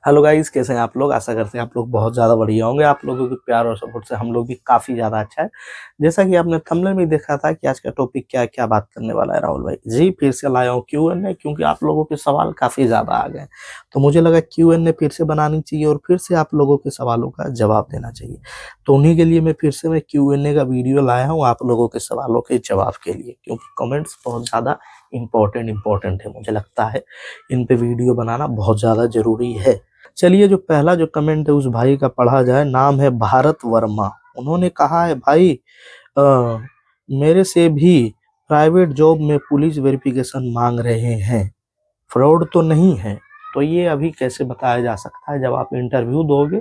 Hello guys, कैसे हैं आप लोग। आशा करते हैं आप लोग बहुत ज़्यादा बढ़िया होंगे। आप लोगों के प्यार और सपोर्ट से हम लोग भी काफ़ी ज़्यादा अच्छा है। जैसा कि आपने थंबनेल में देखा था कि आज का टॉपिक क्या क्या बात करने वाला है राहुल भाई जी, फिर से लाया हूँ Q&A, क्योंकि आप लोगों के सवाल काफ़ी ज़्यादा आ गए। तो मुझे लगा Q&A फिर से बनानी चाहिए और फिर से आप लोगों के सवालों का जवाब देना चाहिए। तो उन्हीं के लिए मैं फिर से Q&A का वीडियो लाया हूँ आप लोगों के सवालों के जवाब के लिए, क्योंकि कमेंट्स बहुत ज़्यादा इम्पोर्टेंट है। मुझे लगता है इन पे वीडियो बनाना बहुत ज़्यादा ज़रूरी है। चलिए, जो पहला जो कमेंट है उस भाई का पढ़ा जाए। नाम है भारत वर्मा। उन्होंने कहा है, भाई अ, मेरे से भी प्राइवेट जॉब में पुलिस वेरिफिकेशन मांग रहे हैं, फ्रॉड तो नहीं है? तो ये अभी कैसे बताया जा सकता है? जब आप इंटरव्यू दोगे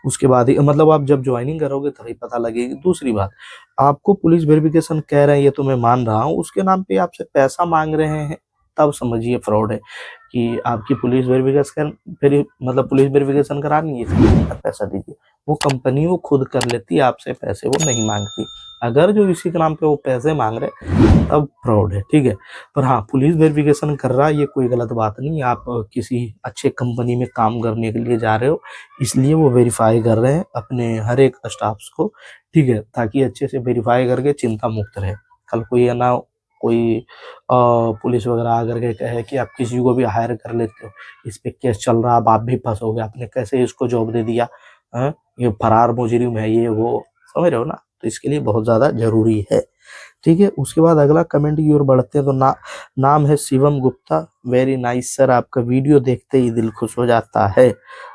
उसके बाद ही, मतलब आप जब ज्वाइनिंग करोगे तभी पता लगेगी। दूसरी बात, आपको पुलिस वेरिफिकेशन कह रहे हैं, ये तो मैं मान रहा हूँ, उसके नाम पे आपसे पैसा मांग रहे हैं, तब समझिए फ्रॉड है। कि आपकी पुलिस वेरिफिकेशन, फिर मतलब पुलिस वेरिफिकेशन करानी है, इसका पैसा दीजिए। वो कंपनी वो खुद कर लेती है आपसे, पैसे वो नहीं मांगती। अगर जो इसी के नाम पे वो पैसे मांग रहे तब फ्रॉड है, ठीक है। पर हाँ, पुलिस वेरिफिकेशन कर रहा है ये कोई गलत बात नहीं। आप किसी अच्छे कंपनी में काम करने के लिए जा रहे हो, इसलिए वो वेरीफाई कर रहे हैं अपने हर एक स्टाफ्स को, ठीक है, ताकि अच्छे से वेरीफाई करके चिंता मुक्त रहे। कल कोई है ना, कोई पुलिस वगैरह आकर के कहे कि आप किसी को भी हायर कर लेते हो, इस पे केस चल रहा, अब आप भी फंसोगे, आपने कैसे इसको जॉब दे दिया, हाँ, ये फरार मुजरिम है, ये वो, समझ रहे हो ना। तो इसके लिए बहुत ज़्यादा ज़रूरी है, ठीक है। उसके बाद अगला कमेंट की ओर बढ़ते हैं। तो नाम है Shivam Gupta. Very nice sir, आपका वीडियो देखते ही दिल खुश हो जाता है,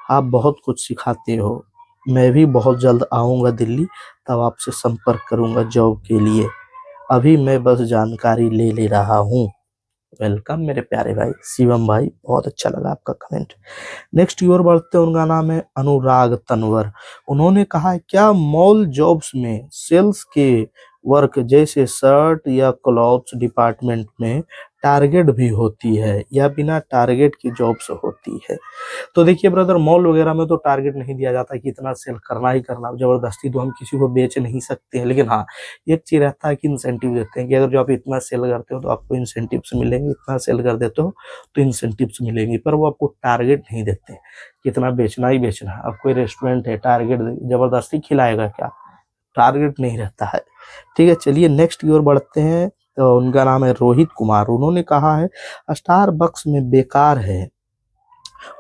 आप बहुत कुछ सिखाते हो। मैं भी बहुत जल्द आऊँगा दिल्ली, तब आपसे संपर्क करूँगा जॉब के लिए। अभी मैं बस जानकारी ले रहा हूँ। वेलकम मेरे प्यारे भाई शिवम भाई, बहुत अच्छा लगा आपका कमेंट। नेक्स्ट की ओर बढ़ते हैं। उनका नाम है अनुराग तनवर। उन्होंने कहा है, क्या मॉल जॉब्स में सेल्स के वर्क जैसे शर्ट या क्लॉथ्स डिपार्टमेंट में टारगेट भी होती है, या बिना टारगेट की जॉब्स होती है? तो देखिए ब्रदर, मॉल वगैरह में तो टारगेट नहीं दिया जाता कि इतना सेल करना ही करना, जबरदस्ती तो हम किसी को बेच नहीं सकते हैं। लेकिन हाँ, एक चीज रहता है कि इंसेंटिव देते हैं कि अगर जो आप इतना सेल करते हो तो आपको इंसेंटिव्स मिलेंगे, इतना सेल कर देते हो तो इंसेंटिव्स मिलेंगे। पर वो आपको टारगेट नहीं देते कि इतना बेचना ही बेचना है। अब कोई रेस्टोरेंट है, टारगेट जबरदस्ती खिलाएगा क्या? टारगेट नहीं रहता है, ठीक है। चलिए नेक्स्ट की ओर बढ़ते हैं। तो उनका नाम है रोहित कुमार। उन्होंने कहा है, स्टार बक्स में बेकार है,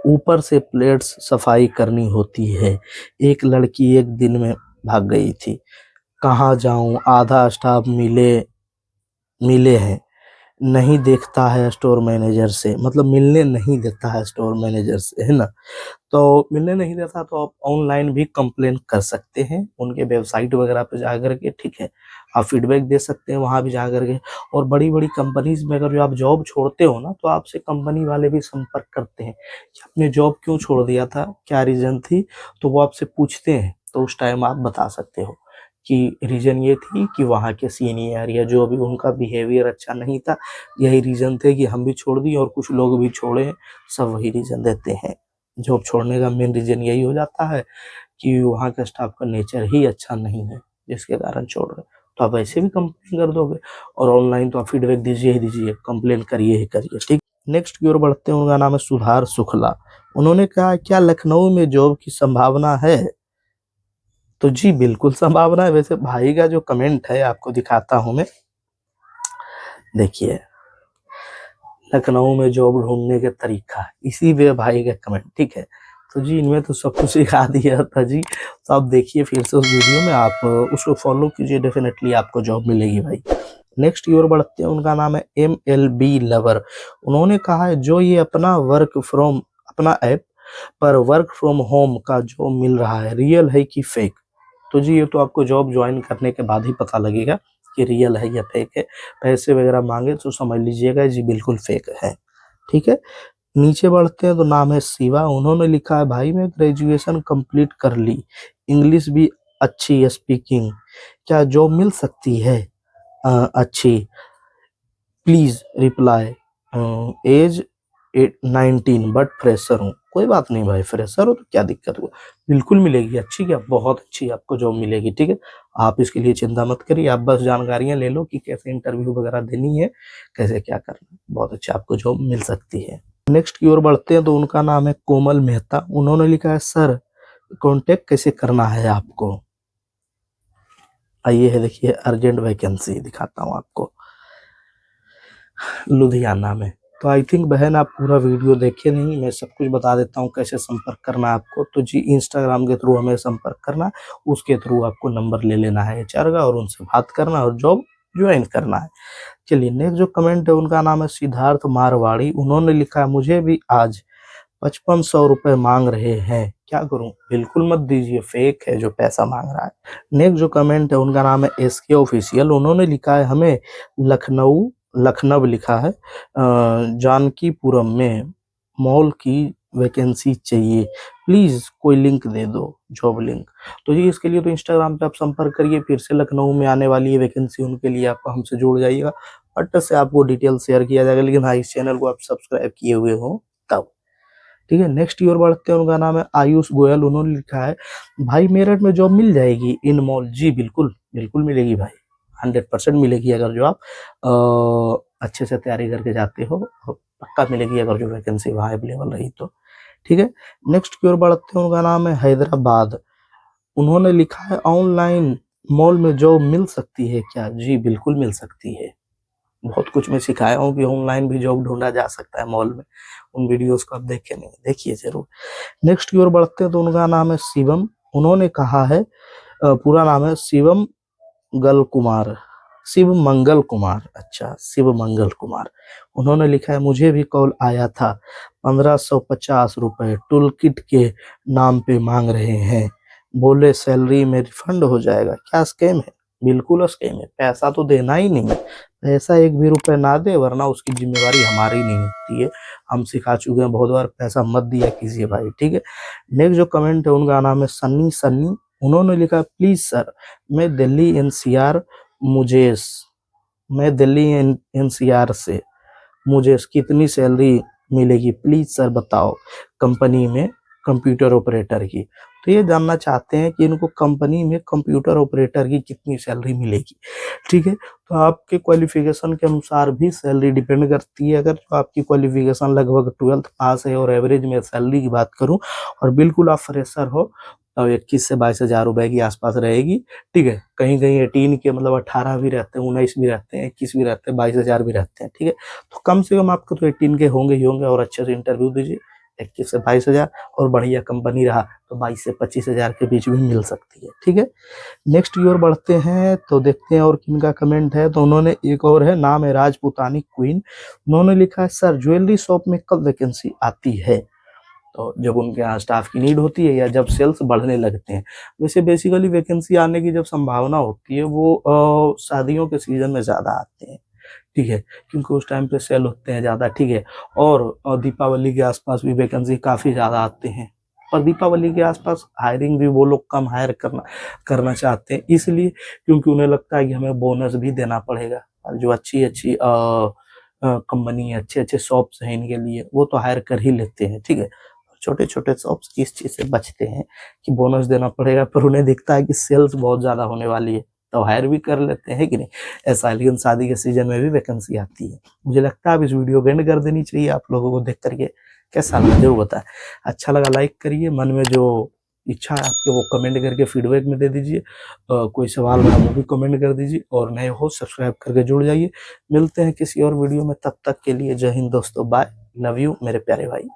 ऊपर से प्लेट्स सफाई करनी होती है। एक लड़की एक दिन में भाग गई थी। कहाँ जाऊं, आधा स्टाफ मिले मिले हैं, नहीं देखता है स्टोर मैनेजर से, मतलब मिलने नहीं देता है स्टोर मैनेजर से, है ना। तो मिलने नहीं देता तो आप ऑनलाइन भी कंप्लेन कर सकते हैं उनके वेबसाइट वगैरह पे जा करके, ठीक है। आप फीडबैक दे सकते हैं वहां भी जा करके। और बड़ी बड़ी कंपनीज में अगर जो आप जॉब छोड़ते हो ना, तो आपसे कंपनी वाले भी संपर्क करते हैं कि आपने जॉब क्यों छोड़ दिया था, क्या रीजन थी, तो वो आपसे पूछते हैं। तो उस टाइम आप बता सकते हो कि रीजन ये थी कि वहाँ के सीनियर या जो भी उनका बिहेवियर अच्छा नहीं था, यही रीजन थे कि हम भी छोड़ दिए और कुछ लोग भी छोड़े हैं। सब वही रीजन देते हैं। जॉब छोड़ने का मेन रीजन यही हो जाता है कि वहाँ का स्टाफ का नेचर ही अच्छा नहीं है, जिसके कारण छोड़ रहे। तो आप ऐसे भी कंप्लेन कर दोगे, और ऑनलाइन तो आप फीडबैक दीजिए ही दीजिए, कंप्लेन करिए ही करिए, ठीक। नेक्स्ट की ओर बढ़ते हैं। उनका नाम है सुधार शुक्ला। उन्होंने कहा, क्या लखनऊ में जॉब की संभावना है? तो जी बिल्कुल संभावना है। वैसे भाई का जो कमेंट है आपको दिखाता हूं मैं, देखिए, लखनऊ में जॉब ढूंढने का तरीका, इसी पे भाई का कमेंट, ठीक है। तो जी इनमें तो सब कुछ सिखा दिया था जी। तो आप देखिए फिर से उस वीडियो में, आप उसको फॉलो कीजिए, डेफिनेटली आपको जॉब मिलेगी भाई। नेक्स्ट की ओर बढ़ते हैं। उनका नाम है MLB लवर। उन्होंने कहा है, जो ये अपना ऐप पर वर्क फ्रॉम होम का जॉब मिल रहा है, रियल है कि फेक? तो जी ये तो आपको जॉब ज्वाइन करने के बाद ही पता लगेगा कि रियल है या फेक है। पैसे वगैरह मांगे तो समझ लीजिएगा जी बिल्कुल फेक है, ठीक है। नीचे बढ़ते हैं। तो नाम है शिवा। उन्होंने लिखा है, भाई मैं ग्रेजुएशन कंप्लीट कर ली, इंग्लिश भी अच्छी है स्पीकिंग, क्या जॉब मिल सकती है अच्छी? Please reply. Age 19 but fresher हूँ। कोई बात नहीं भाई, फ्रेशर हो तो क्या दिक्कत हुआ, बिल्कुल मिलेगी अच्छी, क्या बहुत अच्छी आपको जॉब मिलेगी, ठीक है। आप इसके लिए चिंता मत करिए, आप बस जानकारियां ले लो कि कैसे इंटरव्यू वगैरह देनी है, कैसे क्या करना है, बहुत अच्छी आपको जॉब मिल सकती है। नेक्स्ट की ओर बढ़ते हैं तो उनका नाम है कोमल मेहता। उन्होंने लिखा है सर कांटेक्ट कैसे करना है आपको। आइए है देखिए अर्जेंट वैकेंसी दिखाता हूँ आपको लुधियाना में। तो आई थिंक बहन आप पूरा वीडियो देखे नहीं, मैं सब कुछ बता देता हूँ कैसे संपर्क करना है आपको। तो जी इंस्टाग्राम के थ्रू हमें संपर्क करना, उसके थ्रू आपको नंबर ले लेना है एचआर का और उनसे बात करना और जॉब ज्वाइन करना है। चलिए नेक्स्ट जो कमेंट है उनका नाम है सिद्धार्थ मारवाड़ी। उन्होंने लिखा है मुझे भी आज 5500 रुपए मांग रहे हैं, क्या करूं। बिल्कुल मत दीजिए, फेक है जो पैसा मांग रहा है। नेक्स्ट जो कमेंट है उनका नाम है एसके ऑफिशियल। उन्होंने लिखा है हमें लखनऊ लिखा है जानकीपुरम में मॉल की वैकेंसी चाहिए, प्लीज कोई लिंक दे दो, जॉब लिंक। तो जी इसके लिए तो इंस्टाग्राम पे आप संपर्क करिए, फिर से लखनऊ में आने वाली है वैकेंसी, उनके लिए आप हमसे जुड़ जाइएगा, पट से आपको डिटेल शेयर किया जाएगा। लेकिन हाँ इस चैनल को आप सब्सक्राइब किए हुए हो तब, ठीक है। नेक्स्ट की ओर बढ़ते हैं, उनका नाम है आयुष गोयल। उन्होंने लिखा है भाई मेरठ में जॉब मिल जाएगी इन मॉल। जी बिल्कुल बिल्कुल मिलेगी भाई, 100% मिलेगी। अगर जो आप अच्छे से तैयारी करके जाते हो पक्का मिलेगी, अगर जो वैकेंसी वहाँ अवेलेबल रही तो, ठीक है। नेक्स्ट की ओर बढ़ते हैं, उनका नाम है हैदराबाद। उन्होंने लिखा है ऑनलाइन मॉल में जॉब मिल सकती है क्या। जी बिल्कुल मिल सकती है, बहुत कुछ मैं सिखाया हूँ कि ऑनलाइन भी जॉब ढूंढा जा सकता है मॉल में। उन वीडियोस को आप देखे नहीं, देखिए जरूर। नेक्स्ट की ओर बढ़ते हैं तो उनका नाम है शिवम। उन्होंने कहा है पूरा नाम है शिव मंगल कुमार, अच्छा शिव मंगल कुमार। उन्होंने लिखा है मुझे भी कॉल आया था, 1550 रुपए टूल किट के नाम पे मांग रहे हैं, बोले सैलरी में रिफंड हो जाएगा। क्या स्कैम है। बिल्कुल स्कैम है, पैसा तो देना ही नहीं है, पैसा एक भी रुपए ना दे वरना उसकी जिम्मेवारी हमारी नहीं होती है। हम सिखा चुके हैं बहुत बार, पैसा मत दिया कीजिए भाई, ठीक है। नेक्स्ट जो कमेंट है उनका नाम है सन्नी। उन्होंने लिखा प्लीज सर मैं दिल्ली एनसीआर मुझे मैं दिल्ली एनसीआर से मुझे कितनी सैलरी मिलेगी प्लीज सर बताओ, कंपनी में कंप्यूटर ऑपरेटर की। तो ये जानना चाहते हैं कि इनको कंपनी में कंप्यूटर ऑपरेटर की कितनी सैलरी मिलेगी, ठीक है। तो आपके क्वालिफिकेशन के अनुसार भी सैलरी डिपेंड करती है। अगर तो आपकी क्वालिफिकेशन लगभग 12th पास है और एवरेज में सैलरी की बात करूं और बिल्कुल आप फ्रेशर हो तो 21 से 22 हज़ार रुपए के आसपास रहेगी, ठीक है। कहीं कहीं 18 के मतलब 18 भी रहते हैं, 19 भी रहते हैं, 21 भी रहते हैं, 22 हज़ार भी रहते हैं, ठीक है। तो कम से कम आपको तो 18 के होंगे ही होंगे और अच्छे से इंटरव्यू दीजिए, 21 से 22 हज़ार और बढ़िया कंपनी रहा तो 22 से 25 हज़ार के बीच भी मिल सकती है, ठीक है। नेक्स्ट की ओर बढ़ते हैं तो देखते हैं और किनका कमेंट है। तो उन्होंने एक और है, नाम है राजपूतानी क्वीन। उन्होंने लिखा है सर ज्वेलरी शॉप में कब वैकेंसी आती है। तो जब उनके यहाँ स्टाफ की नीड होती है या जब सेल्स बढ़ने लगते हैं। वैसे बेसिकली वैकेंसी आने की जब संभावना होती है वो शादियों के सीजन में ज़्यादा आते हैं, ठीक है, क्योंकि उस टाइम पे सेल होते हैं ज़्यादा, ठीक है। और दीपावली के आसपास भी वैकेंसी काफ़ी ज़्यादा आते हैं। और दीपावली के आसपास हायरिंग भी वो लोग कम हायर करना चाहते हैं, इसलिए क्योंकि उन्हें लगता है कि हमें बोनस भी देना पड़ेगा। और जो अच्छी अच्छी कंपनी अच्छे अच्छे शॉप्स हैं इनके लिए वो तो हायर कर ही लेते हैं, ठीक है। छोटे छोटे शॉप्स किस चीज़ से बचते हैं कि बोनस देना पड़ेगा, पर उन्हें दिखता है कि सेल्स बहुत ज़्यादा होने वाली है तो हायर भी कर लेते हैं कि नहीं ऐसा। लेकिन शादी के सीजन में भी वैकेंसी आती है। मुझे लगता है अब इस वीडियो को एंड कर देनी चाहिए आप लोगों को देख करके। कैसा लगा जरूर बताएं, अच्छा लगा लाइक करिए, मन में जो इच्छा है आपके वो कमेंट करके फीडबैक में दे दीजिए, कोई सवाल हो वो भी कमेंट कर दीजिए और नए हो सब्सक्राइब करके जुड़ जाइए। मिलते हैं किसी और वीडियो में, तब तक के लिए जय हिंद दोस्तों, बाय, लव यू मेरे प्यारे भाई।